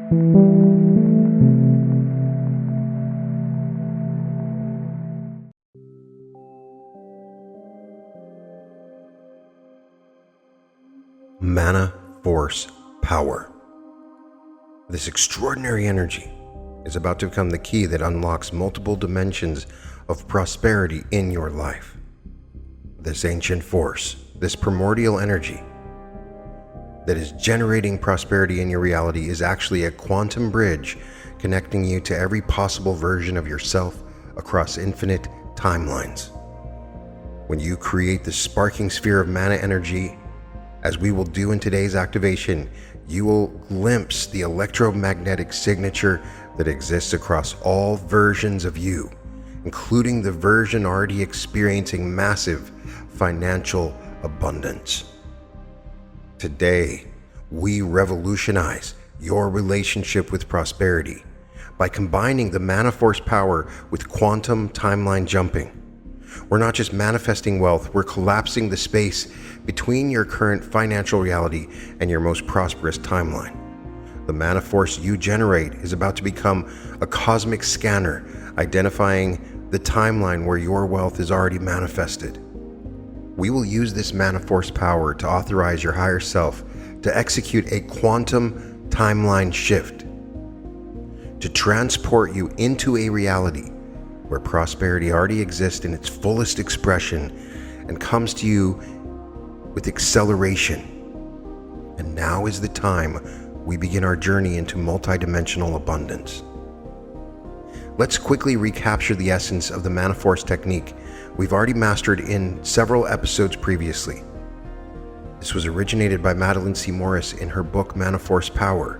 Mana Force Power. This extraordinary energy is about to become the key that unlocks multiple dimensions of prosperity in your life. This ancient force, this primordial energy that is generating prosperity in your reality, is actually a quantum bridge connecting you to every possible version of yourself across infinite timelines. When you create the sparking sphere of mana energy, as we will do in today's activation, you will glimpse the electromagnetic signature that exists across all versions of you, including the version already experiencing massive financial abundance. Today, we revolutionize your relationship with prosperity by combining the mana force power with quantum timeline jumping. We're not just manifesting wealth, we're collapsing the space between your current financial reality and your most prosperous timeline. The mana force you generate is about to become a cosmic scanner, identifying the timeline where your wealth is already manifested. We will use this mana force power to authorize your higher self to execute a quantum timeline shift, to transport you into a reality where prosperity already exists in its fullest expression and comes to you with acceleration. And now is the time we begin our journey into multidimensional abundance. Let's quickly recapture the essence of the mana force technique we've already mastered in several episodes previously. This was originated by Madeline C. Morris in her book Mana Force Power,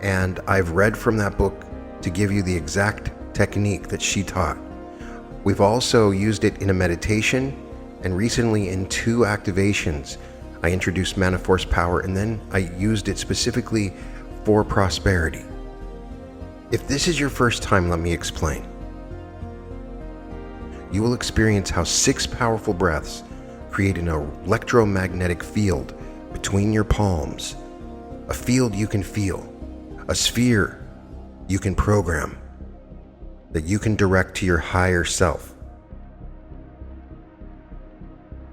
and I've read from that book to give you the exact technique that she taught. We've also used it in a meditation, and recently in 2 activations, I introduced Mana Force Power, and then I used it specifically for prosperity. If this is your first time, let me explain. You will experience how 6 powerful breaths create an electromagnetic field between your palms, a field you can feel, a sphere you can program, that you can direct to your higher self.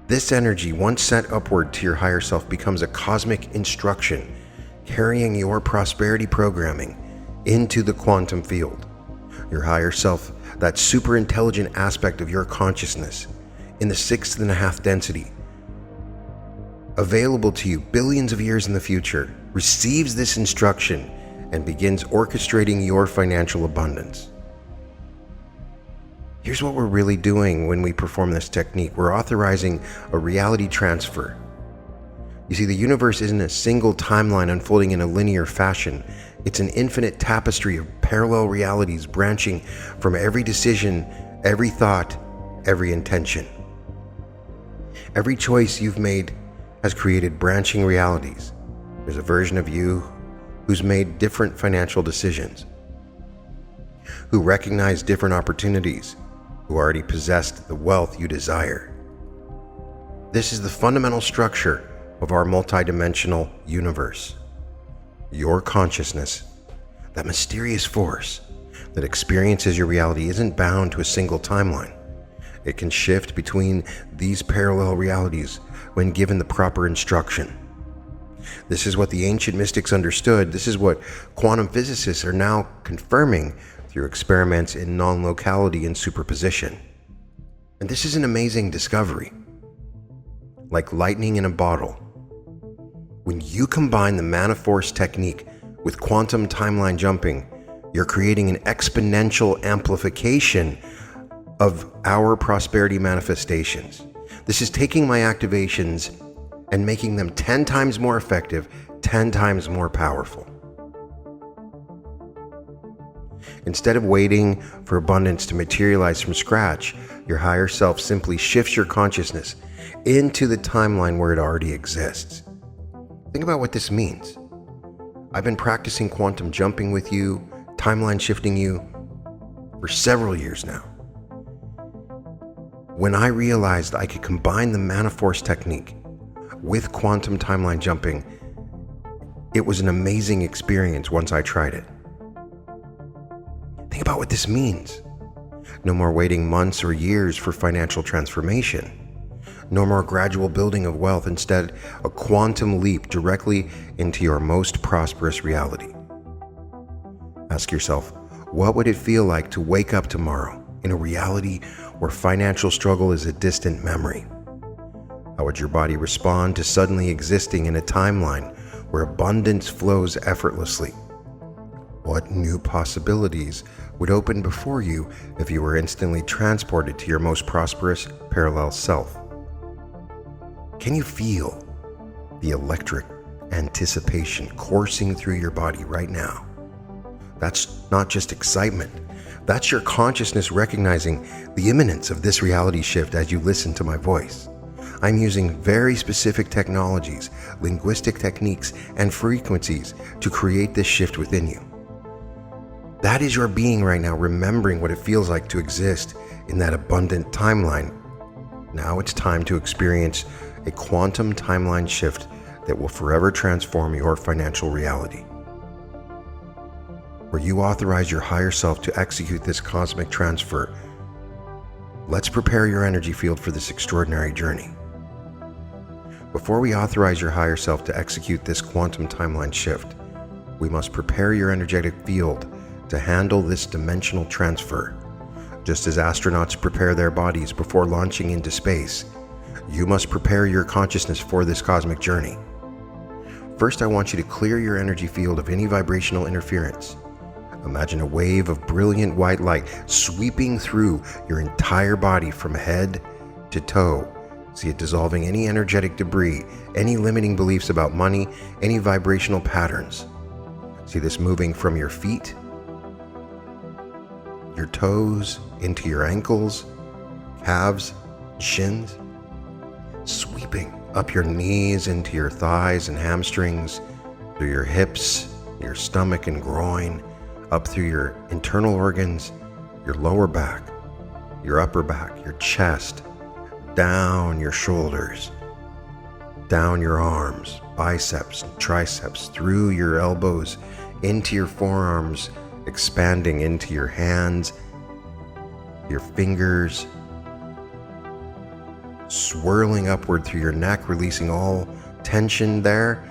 This energy, once sent upward to your higher self, becomes a cosmic instruction, carrying your prosperity programming into the quantum field. Your higher self, that super intelligent aspect of your consciousness in the 6.5 density, available to you billions of years in the future, receives this instruction and begins orchestrating your financial abundance. Here's what we're really doing when we perform this technique. We're authorizing a reality transfer. You see, the universe isn't a single timeline unfolding in a linear fashion. It's an infinite tapestry of parallel realities branching from every decision, every thought, every intention. Every choice you've made has created branching realities. There's a version of you who's made different financial decisions, who recognized different opportunities, who already possessed the wealth you desire. This is the fundamental structure of our multidimensional universe. Your consciousness, that mysterious force that experiences your reality, isn't bound to a single timeline. It can shift between these parallel realities when given the proper instruction. This is what the ancient mystics understood. This is what quantum physicists are now confirming through experiments in non-locality and superposition. And this is an amazing discovery. Like lightning in a bottle, when you combine the mana force technique with quantum timeline jumping, you're creating an exponential amplification of our prosperity manifestations. This is taking my activations and making them 10 times more effective, 10 times more powerful. Instead of waiting for abundance to materialize from scratch, your higher self simply shifts your consciousness into the timeline where it already exists. Think about what this means. I've been practicing quantum jumping with you, timeline shifting you, for several years now. When I realized I could combine the mana force technique with quantum timeline jumping, It was an amazing experience once I tried it. Think about what this means. No more waiting months or years for financial transformation. No more gradual building of wealth. Instead, a quantum leap directly into your most prosperous reality. Ask yourself, what would it feel like to wake up tomorrow in a reality where financial struggle is a distant memory? How would your body respond to suddenly existing in a timeline where abundance flows effortlessly? What new possibilities would open before you if you were instantly transported to your most prosperous parallel self? Can you feel the electric anticipation coursing through your body right now? That's not just excitement. That's your consciousness recognizing the imminence of this reality shift as you listen to my voice. I'm using very specific technologies, linguistic techniques, and frequencies to create this shift within you. That is your being right now, remembering what it feels like to exist in that abundant timeline. Now it's time to experience a quantum timeline shift that will forever transform your financial reality. Where you authorize your higher self to execute this cosmic transfer, let's prepare your energy field for this extraordinary journey. Before we authorize your higher self to execute this quantum timeline shift, we must prepare your energetic field to handle this dimensional transfer. Just as astronauts prepare their bodies before launching into space, you must prepare your consciousness for this cosmic journey. First, I want you to clear your energy field of any vibrational interference. Imagine a wave of brilliant white light sweeping through your entire body from head to toe. See it dissolving any energetic debris, any limiting beliefs about money, any vibrational patterns. See this moving from your feet, your toes, into your ankles, calves, shins, sweeping up your knees into your thighs and hamstrings, through your hips, your stomach and groin, up through your internal organs, your lower back, your upper back, your chest, down your shoulders, down your arms, biceps, triceps, through your elbows, into your forearms, expanding into your hands, your fingers, swirling upward through your neck, releasing all tension there.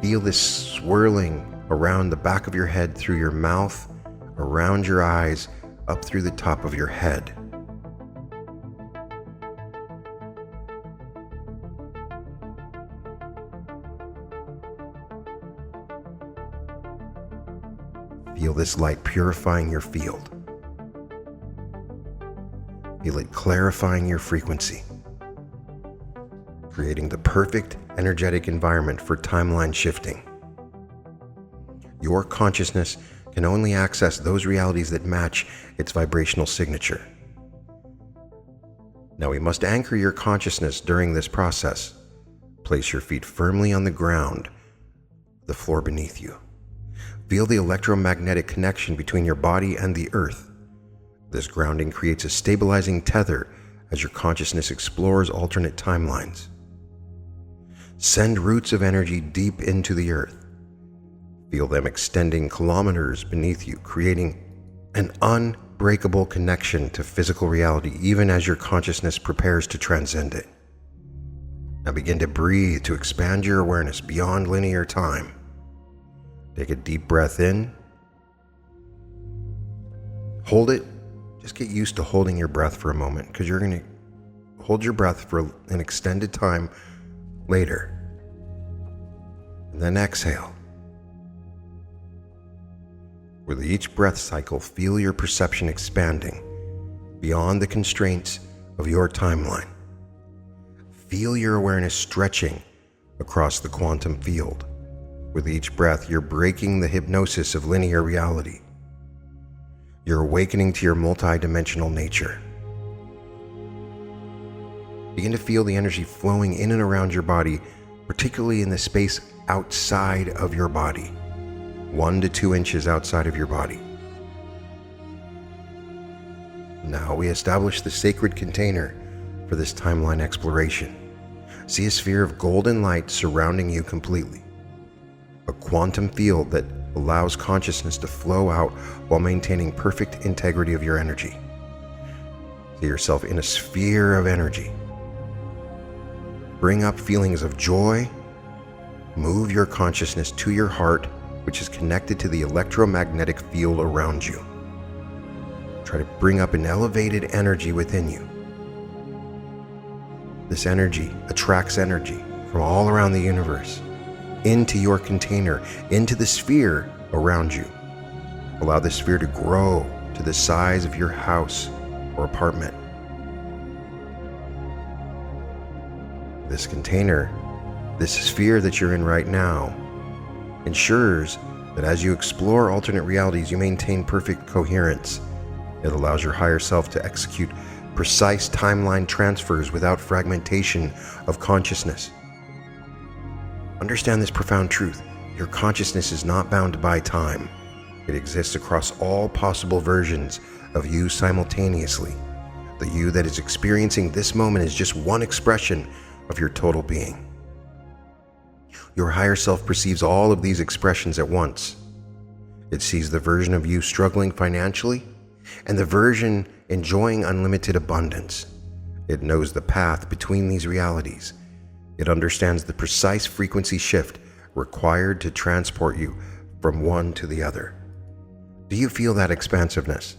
Feel this swirling around the back of your head, through your mouth, around your eyes, up through the top of your head. Feel this light purifying your field. Feel it clarifying your frequency, creating the perfect energetic environment for timeline shifting. Your consciousness can only access those realities that match its vibrational signature. Now we must anchor your consciousness during this process. Place your feet firmly on the ground, the floor beneath you. Feel the electromagnetic connection between your body and the earth. This grounding creates a stabilizing tether as your consciousness explores alternate timelines. Send roots of energy deep into the earth. Feel them extending kilometers beneath you, creating an unbreakable connection to physical reality, even as your consciousness prepares to transcend it. Now begin to breathe to expand your awareness beyond linear time. Take a deep breath in. Hold it. Just get used to holding your breath for a moment, because you're going to hold your breath for an extended time later. And then exhale. With each breath cycle, feel your perception expanding beyond the constraints of your timeline. Feel your awareness stretching across the quantum field. With each breath, you're breaking the hypnosis of linear reality. You're awakening to your multidimensional nature. Begin to feel the energy flowing in and around your body, particularly in the space outside of your body, 1 to 2 inches outside of your body. Now we establish the sacred container for this timeline exploration. See a sphere of golden light surrounding you completely. a quantum field that allows consciousness to flow out while maintaining perfect integrity of your energy. See yourself in a sphere of energy. Bring up feelings of joy. Move your consciousness to your heart, which is connected to the electromagnetic field around you. Try to bring up an elevated energy within you. This energy attracts energy from all around the universe into your container, into the sphere around you. Allow the sphere to grow to the size of your house or apartment. This container, this sphere that you're in right now, ensures that as you explore alternate realities, you maintain perfect coherence. It allows your higher self to execute precise timeline transfers without fragmentation of consciousness. Understand this profound truth. Your consciousness is not bound by time. It exists across all possible versions of you simultaneously. The you that is experiencing this moment is just one expression of your total being. Your higher self perceives all of these expressions at once. It sees the version of you struggling financially and the version enjoying unlimited abundance. It knows the path between these realities. It understands the precise frequency shift required to transport you from one to the other. Do you feel that expansiveness?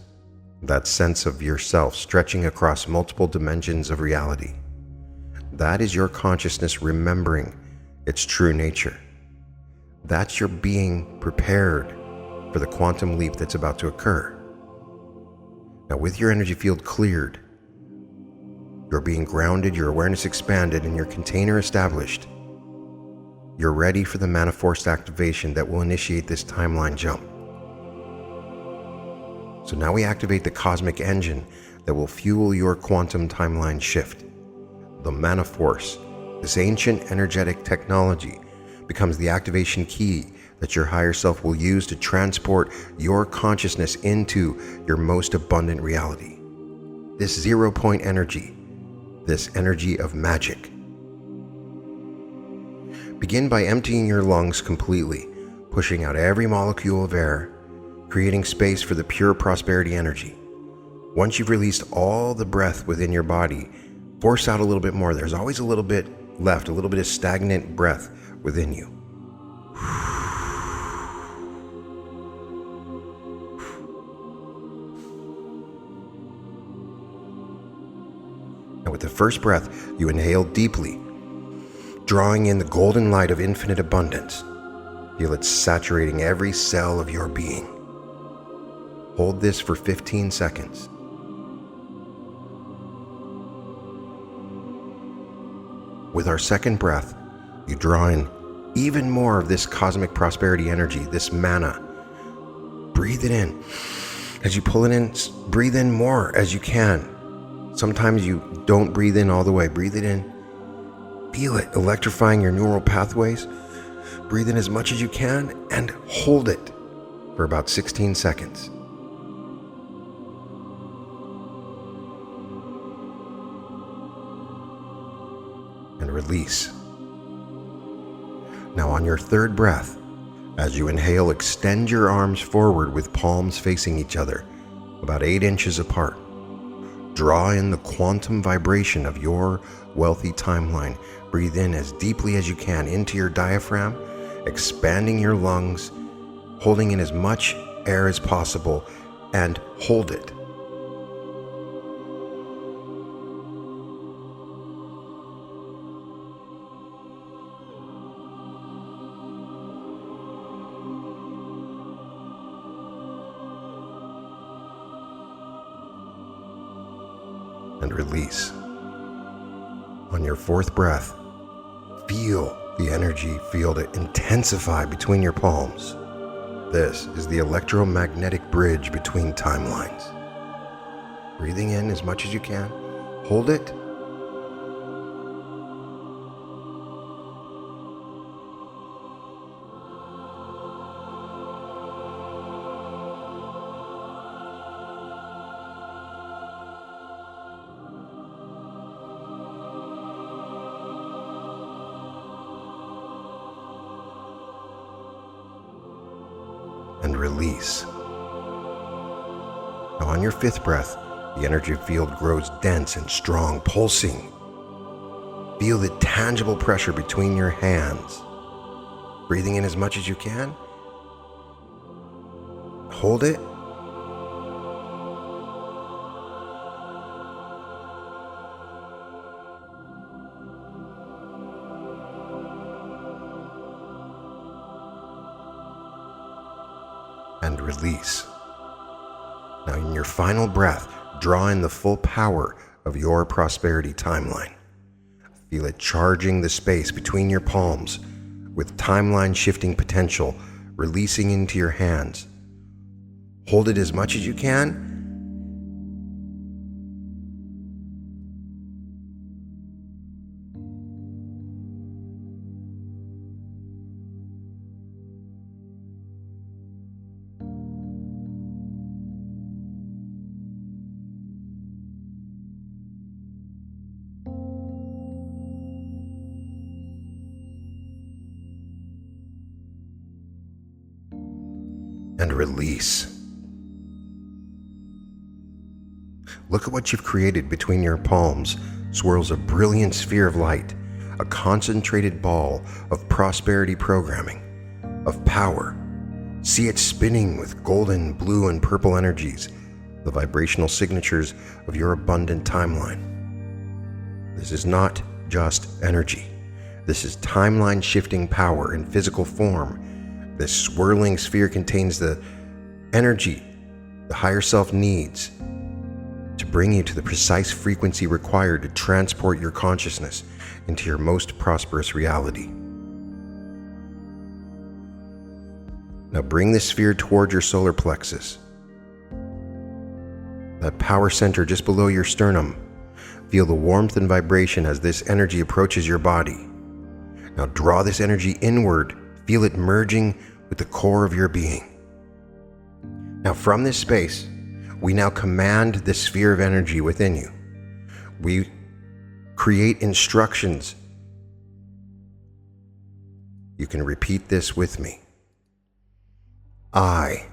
That sense of yourself stretching across multiple dimensions of reality? That is your consciousness remembering its true nature. That's your being prepared for the quantum leap that's about to occur. Now, with your energy field cleared, you're being grounded, your awareness expanded, and your container established, you're ready for the Mana-Force activation that will initiate this timeline jump. So now we activate the cosmic engine that will fuel your quantum timeline shift. The Mana-Force, this ancient energetic technology, becomes the activation key that your higher self will use to transport your consciousness into your most abundant reality. This zero-point energy, this energy of magic. Begin by emptying your lungs completely, pushing out every molecule of air, creating space for the pure prosperity energy. Once you've released all the breath within your body, force out a little bit more. There's always a little bit left, a little bit of stagnant breath within you. Now with the first breath, you inhale deeply, drawing in the golden light of infinite abundance. Feel it saturating every cell of your being. Hold this for 15 seconds. With our second breath, you draw in even more of this cosmic prosperity energy, this mana. Breathe it in. As you pull it in, breathe in more as you can. Sometimes you don't breathe in all the way. Breathe it in. Feel it electrifying your neural pathways. Breathe in as much as you can and hold it for about 16 seconds. And release. Now on your third breath, as you inhale, extend your arms forward with palms facing each other, about 8 inches apart. Draw in the quantum vibration of your wealthy timeline. Breathe in as deeply as you can into your diaphragm, expanding your lungs, holding in as much air as possible, and hold it. And release. On your fourth breath, feel the energy field intensify between your palms. This is the electromagnetic bridge between timelines. Breathing in as much as you can. Hold it. and release. Now on your fifth breath, the energy field grows dense and strong, pulsing. Feel the tangible pressure between your hands. Breathing in as much as you can. Hold it. And release. Now in your final breath, draw in the full power of your prosperity timeline. Feel it charging the space between your palms with timeline shifting potential releasing into your hands. Hold it as much as you can. And release. Look at what you've created between your palms. Swirls a brilliant sphere of light, a concentrated ball of prosperity programming, of power. See it spinning with golden, blue, and purple energies, the vibrational signatures of your abundant timeline. This is not just energy. This is timeline shifting power in physical form. This swirling sphere contains the energy the higher self needs to bring you to the precise frequency required to transport your consciousness into your most prosperous reality. Now bring the sphere toward your solar plexus, that power center just below your sternum. Feel the warmth and vibration as this energy approaches your body. Now draw this energy inward. Feel it merging with the core of your being. Now from this space, we now command the sphere of energy within you. We create instructions. You can repeat this with me. I,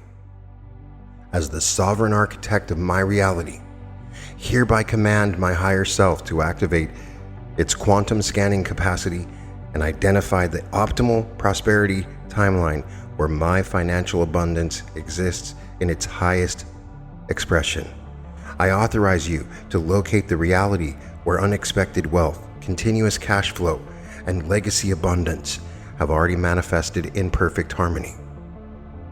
as the sovereign architect of my reality, hereby command my higher self to activate its quantum scanning capacity and identify the optimal prosperity timeline where my financial abundance exists in its highest expression. I authorize you to locate the reality where unexpected wealth, continuous cash flow, and legacy abundance have already manifested in perfect harmony.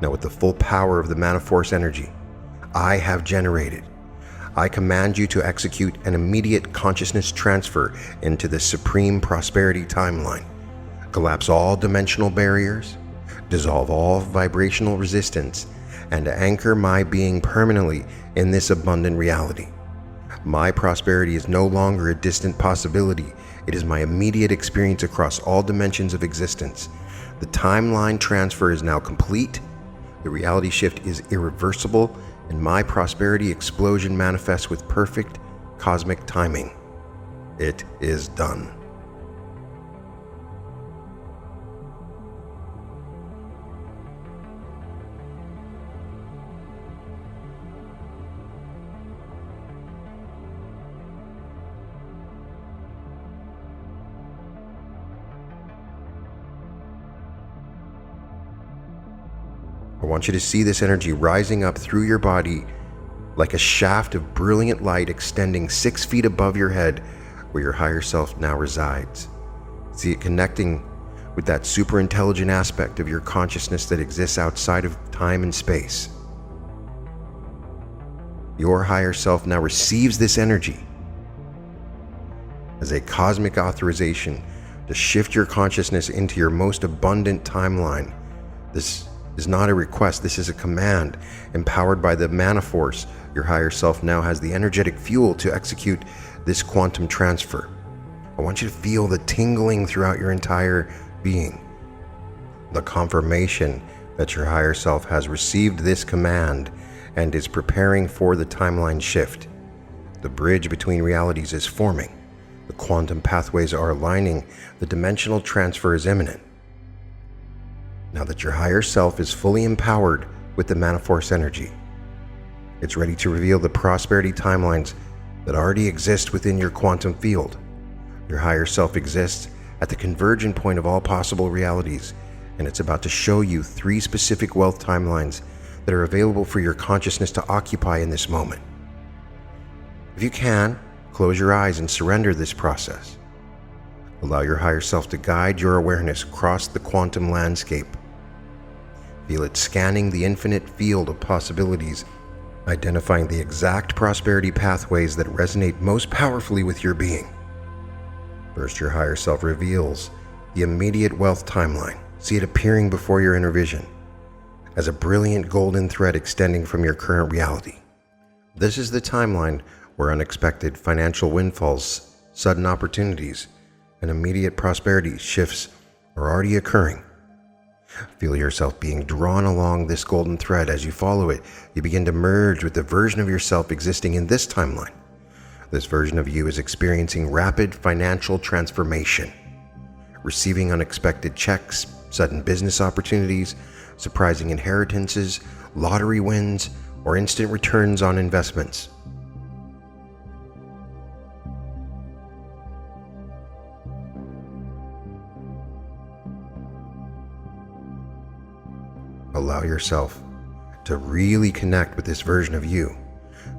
Now, with the full power of the Manaforce energy I have generated, I command you to execute an immediate consciousness transfer into the supreme prosperity timeline. Collapse all dimensional barriers, dissolve all vibrational resistance, and anchor my being permanently in this abundant reality. My prosperity is no longer a distant possibility. It is my immediate experience across all dimensions of existence. The timeline transfer is now complete. The reality shift is irreversible, and my prosperity explosion manifests with perfect cosmic timing. It is done. I want you to see this energy rising up through your body like a shaft of brilliant light extending 6 feet above your head where your higher self now resides. See it connecting with that super intelligent aspect of your consciousness that exists outside of time and space. Your higher self now receives this energy as a cosmic authorization to shift your consciousness into your most abundant timeline. This is not a request, this is a command. Empowered by the Manaforce, your higher self now has the energetic fuel to execute this quantum transfer. I want you to feel the tingling throughout your entire being, the confirmation that your higher self has received this command and is preparing for the timeline shift. The bridge between realities is forming. The quantum pathways are aligning. The dimensional transfer is imminent. Now that your higher self is fully empowered with the Manaforce energy. It's ready to reveal the prosperity timelines that already exist within your quantum field. Your higher self exists at the convergent point of all possible realities, and it's about to show you 3 specific wealth timelines that are available for your consciousness to occupy in this moment. If you can, close your eyes and surrender this process. Allow your higher self to guide your awareness across the quantum landscape. Feel it scanning the infinite field of possibilities, identifying the exact prosperity pathways that resonate most powerfully with your being. First, your higher self reveals the immediate wealth timeline. See it appearing before your inner vision as a brilliant golden thread extending from your current reality. This is the timeline where unexpected financial windfalls, sudden opportunities, and immediate prosperity shifts are already occurring. Feel yourself being drawn along this golden thread. As you follow it, you begin to merge with the version of yourself existing in this timeline. This version of you is experiencing rapid financial transformation, receiving unexpected checks, sudden business opportunities, surprising inheritances, lottery wins, or instant returns on investments. Allow yourself to really connect with this version of you.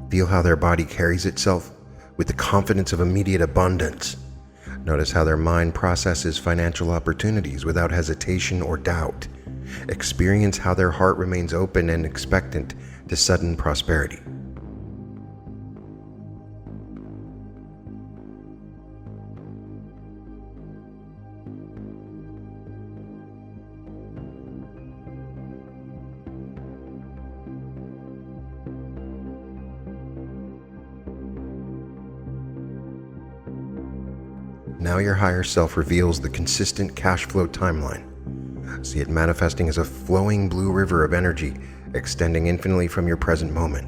Feel how their body carries itself with the confidence of immediate abundance. Notice how their mind processes financial opportunities without hesitation or doubt. Experience how their heart remains open and expectant to sudden prosperity. Now your higher self reveals the consistent cash flow timeline. See it manifesting as a flowing blue river of energy extending infinitely from your present moment.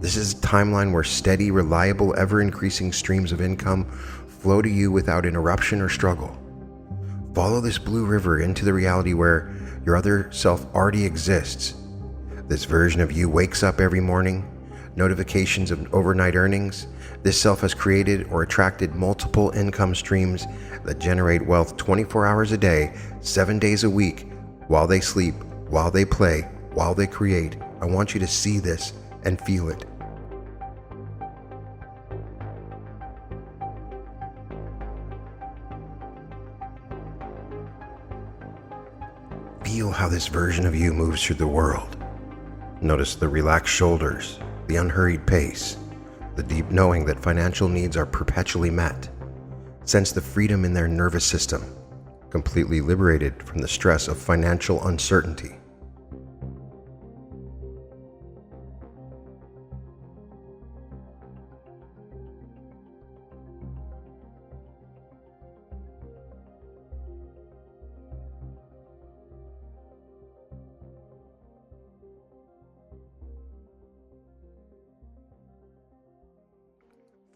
This is a timeline where steady, reliable, ever-increasing streams of income flow to you without interruption or struggle. Follow this blue river into the reality where your other self already exists. This version of you wakes up every morning, notifications of overnight earnings. This self has created or attracted multiple income streams that generate wealth 24 hours a day, 7 days a week, while they sleep, while they play, while they create. I want you to see this and feel it. Feel how this version of you moves through the world. Notice the relaxed shoulders, the unhurried pace, the deep knowing that financial needs are perpetually met. Sense the freedom in their nervous system, completely liberated from the stress of financial uncertainty.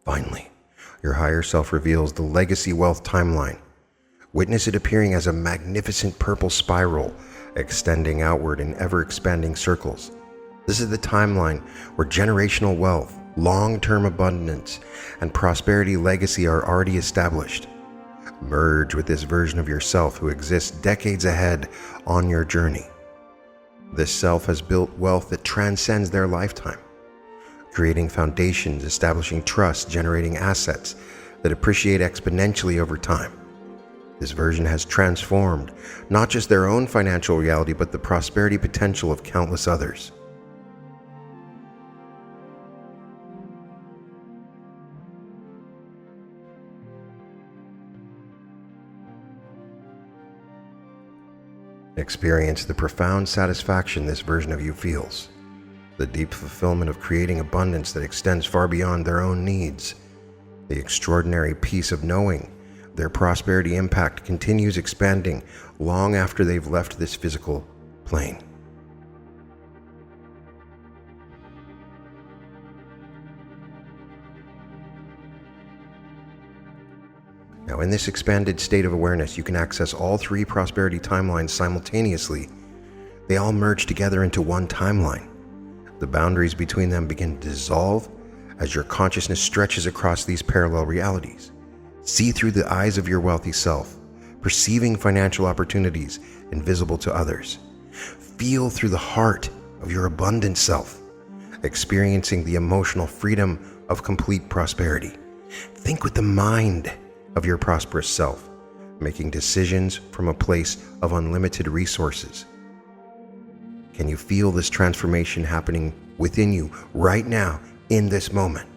Finally, your higher self reveals the legacy wealth timeline. Witness it appearing as a magnificent purple spiral, extending outward in ever-expanding circles. This is the timeline where generational wealth, long-term abundance, and prosperity legacy are already established. Merge with this version of yourself who exists decades ahead on your journey. This self has built wealth that transcends their lifetime, creating foundations, establishing trust, generating assets that appreciate exponentially over time. This version has transformed not just their own financial reality, but the prosperity potential of countless others. Experience the profound satisfaction this version of you feels, the deep fulfillment of creating abundance that extends far beyond their own needs, the extraordinary peace of knowing their prosperity impact continues expanding long after they've left this physical plane. Now, in this expanded state of awareness, you can access all 3 prosperity timelines simultaneously They all merge together into one timeline. The boundaries between them begin to dissolve as your consciousness stretches across these parallel realities. See through the eyes of your wealthy self, perceiving financial opportunities invisible to others. Feel through the heart of your abundant self, experiencing the emotional freedom of complete prosperity. Think with the mind of your prosperous self, making decisions from a place of unlimited resources. Can you feel this transformation happening within you right now, in this moment?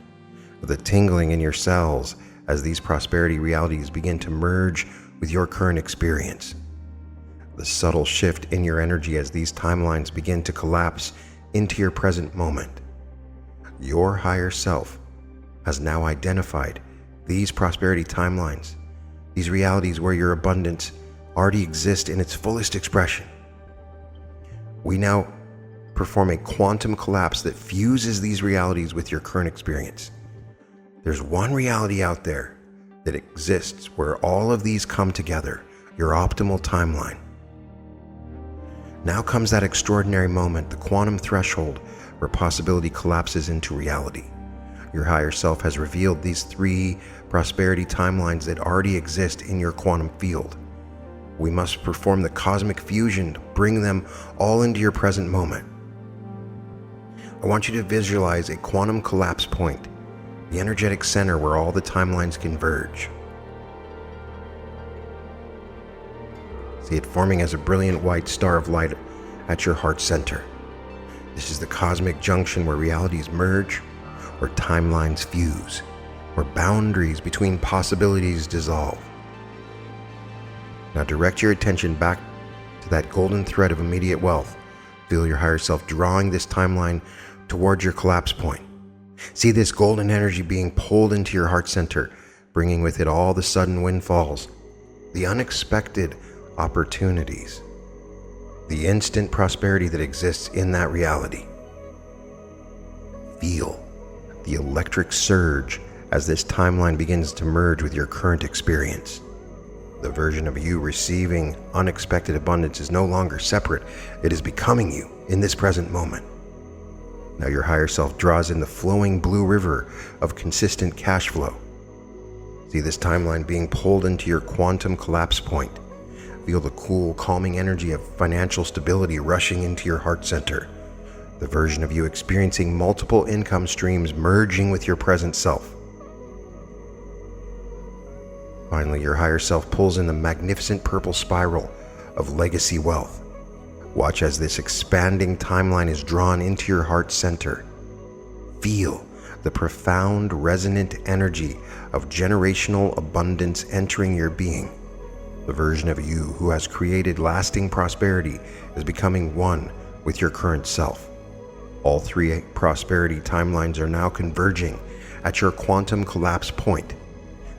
The tingling in your cells as these prosperity realities begin to merge with your current experience. The subtle shift in your energy as these timelines begin to collapse into your present moment. Your higher self has now identified these prosperity timelines, these realities where your abundance already exists in its fullest expression. We now perform a quantum collapse that fuses these realities with your current experience. There's one reality out there that exists where all of these come together, your optimal timeline. Now comes that extraordinary moment, the quantum threshold, where possibility collapses into reality. Your higher self has revealed these 3 prosperity timelines that already exist in your quantum field. We must perform the cosmic fusion to bring them all into your present moment. I want you to visualize a quantum collapse point, the energetic center where all the timelines converge. See it forming as a brilliant white star of light at your heart center. This is the cosmic junction where realities merge, where timelines fuse, where boundaries between possibilities dissolve. Now direct your attention back to that golden thread of immediate wealth. Feel your higher self drawing this timeline towards your collapse point. See this golden energy being pulled into your heart center, bringing with it all the sudden windfalls, the unexpected opportunities, the instant prosperity that exists in that reality. Feel the electric surge as this timeline begins to merge with your current experience. The version of you receiving unexpected abundance is no longer separate. It is becoming you in this present moment. Now your higher self draws in the flowing blue river of consistent cash flow. See this timeline being pulled into your quantum collapse point. Feel the cool, calming energy of financial stability rushing into your heart center. The version of you experiencing multiple income streams merging with your present self. Finally, your higher self pulls in the magnificent purple spiral of legacy wealth. Watch as this expanding timeline is drawn into your heart center. Feel the profound, resonant energy of generational abundance entering your being. The version of you who has created lasting prosperity is becoming one with your current self. All 3 prosperity timelines are now converging at your quantum collapse point.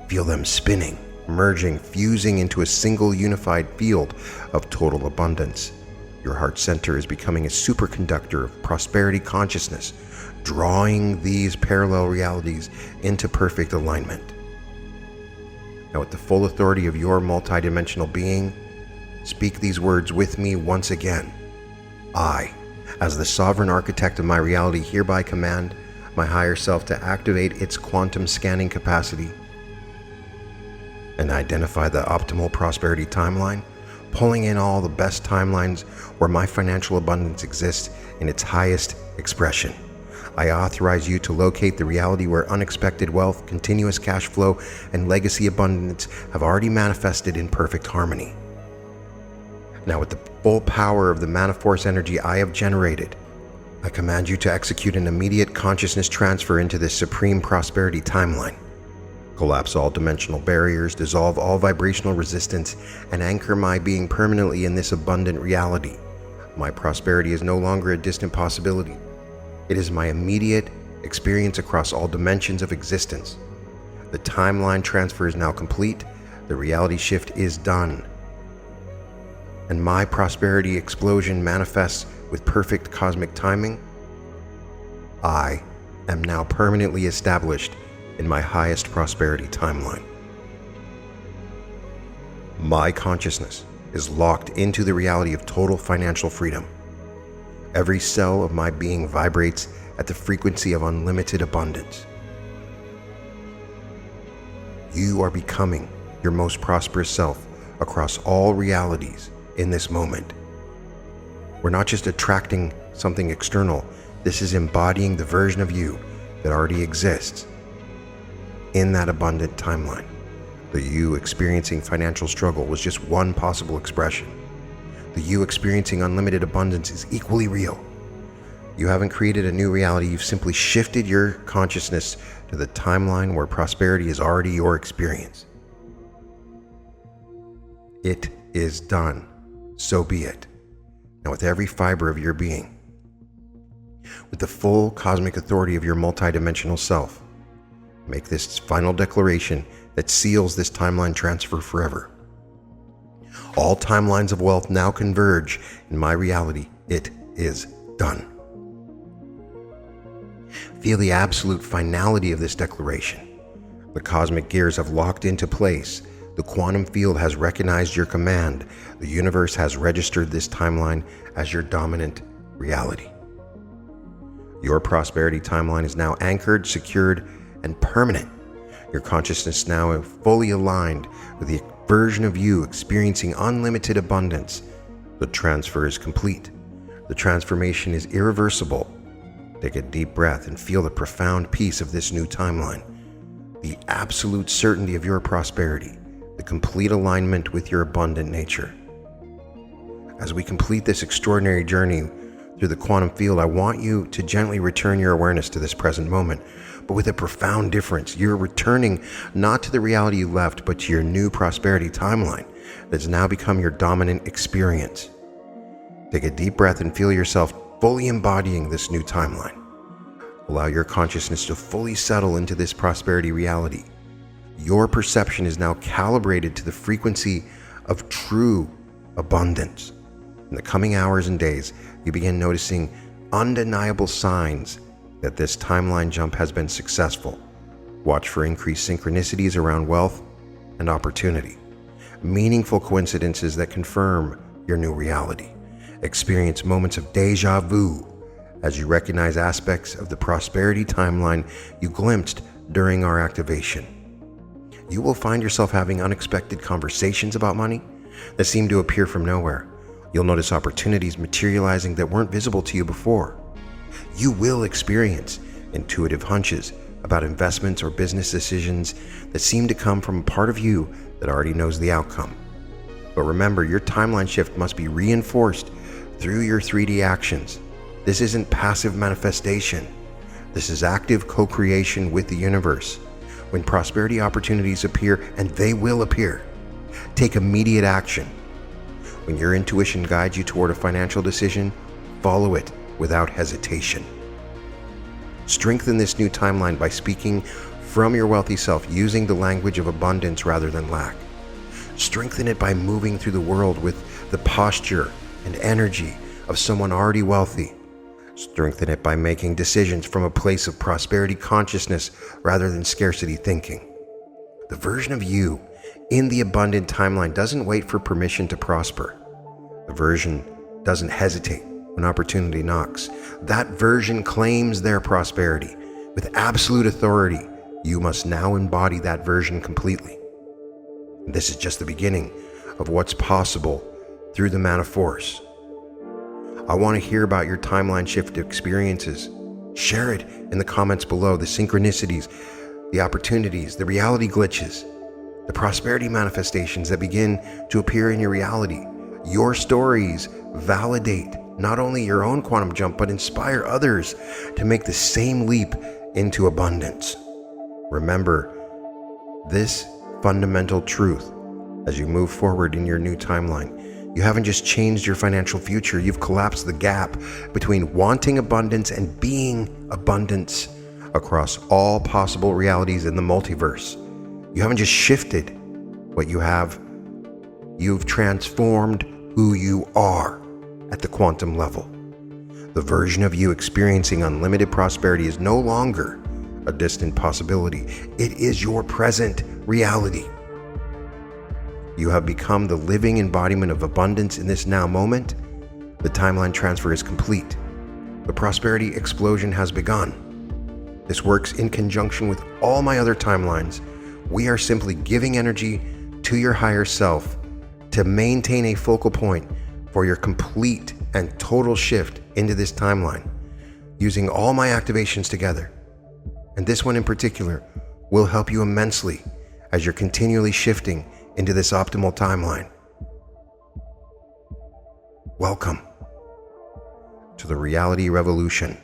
Feel them spinning, merging, fusing into a single unified field of total abundance. Your heart center is becoming a superconductor of prosperity consciousness, drawing these parallel realities into perfect alignment. Now, with the full authority of your multidimensional being, speak these words with me once again. I, as the sovereign architect of my reality, hereby command my higher self to activate its quantum scanning capacity and identify the optimal prosperity timeline, pulling in all the best timelines where my financial abundance exists in its highest expression. I authorize you to locate the reality where unexpected wealth, continuous cash flow, and legacy abundance have already manifested in perfect harmony. Now, with the full power of the Maniforce energy I have generated, I command you to execute an immediate consciousness transfer into this supreme prosperity timeline. Collapse all dimensional barriers, dissolve all vibrational resistance, and anchor my being permanently in this abundant reality. My prosperity is no longer a distant possibility. It is my immediate experience across all dimensions of existence. The timeline transfer is now complete. The reality shift is done. And my prosperity explosion manifests with perfect cosmic timing. I am now permanently established in my highest prosperity timeline. My consciousness is locked into the reality of total financial freedom. Every cell of my being vibrates at the frequency of unlimited abundance. You are becoming your most prosperous self across all realities in this moment. We're not just attracting something external. This is embodying the version of you that already exists in that abundant timeline. The you experiencing financial struggle was just one possible expression. The you experiencing unlimited abundance is equally real. You haven't created a new reality, you've simply shifted your consciousness to the timeline where prosperity is already your experience. It is done. So be it. Now, with every fiber of your being, with the full cosmic authority of your multidimensional self, make this final declaration that seals this timeline transfer forever. All timelines of wealth now converge in my reality. It is done. Feel the absolute finality of this declaration. The cosmic gears have locked into place. The quantum field has recognized your command. The universe has registered this timeline as your dominant reality. Your prosperity timeline is now anchored, secured, and permanent. Your consciousness now fully aligned with the version of you experiencing unlimited abundance. The transfer is complete. The transformation is irreversible. Take a deep breath and feel the profound peace of this new timeline. The absolute certainty of your prosperity. The complete alignment with your abundant nature. As we complete this extraordinary journey through the quantum field, I want you to gently return your awareness to this present moment, but with a profound difference. You're returning not to the reality you left, but to your new prosperity timeline that's now become your dominant experience. Take a deep breath and feel yourself fully embodying this new timeline. Allow your consciousness to fully settle into this prosperity reality. Your perception is now calibrated to the frequency of true abundance. In the coming hours and days, you begin noticing undeniable signs that this timeline jump has been successful. Watch for increased synchronicities around wealth and opportunity. Meaningful coincidences that confirm your new reality. Experience moments of deja vu as you recognize aspects of the prosperity timeline you glimpsed during our activation. You will find yourself having unexpected conversations about money that seem to appear from nowhere. You'll notice opportunities materializing that weren't visible to you before. You will experience intuitive hunches about investments or business decisions that seem to come from a part of you that already knows the outcome. But remember, your timeline shift must be reinforced through your 3D actions. This isn't passive manifestation. This is active co-creation with the universe. When prosperity opportunities appear, and they will appear, take immediate action. When your intuition guides you toward a financial decision, follow it without hesitation. Strengthen this new timeline by speaking from your wealthy self, using the language of abundance rather than lack. Strengthen it by moving through the world with the posture and energy of someone already wealthy. Strengthen it by making decisions from a place of prosperity consciousness rather than scarcity thinking. The version of you in the abundant timeline doesn't wait for permission to prosper. The version doesn't hesitate when opportunity knocks. That version claims their prosperity. With absolute authority, you must now embody that version completely. And this is just the beginning of what's possible through the man of force. I want to hear about your timeline shift experiences. Share it in the comments below, the synchronicities, the opportunities, the reality glitches, the prosperity manifestations that begin to appear in your reality. Your stories validate not only your own quantum jump, but inspire others to make the same leap into abundance. Remember this fundamental truth as you move forward in your new timeline. You haven't just changed your financial future, you've collapsed the gap between wanting abundance and being abundance across all possible realities in the multiverse. You haven't just shifted what you have, you've transformed who you are at the quantum level. The version of you experiencing unlimited prosperity is no longer a distant possibility. It is your present reality. You have become the living embodiment of abundance in this now moment. The timeline transfer is complete. The prosperity explosion has begun. This works in conjunction with all my other timelines. We are simply giving energy to your higher self to maintain a focal point for your complete and total shift into this timeline, using all my activations together. And this one in particular will help you immensely as you're continually shifting into this optimal timeline. Welcome to the reality revolution.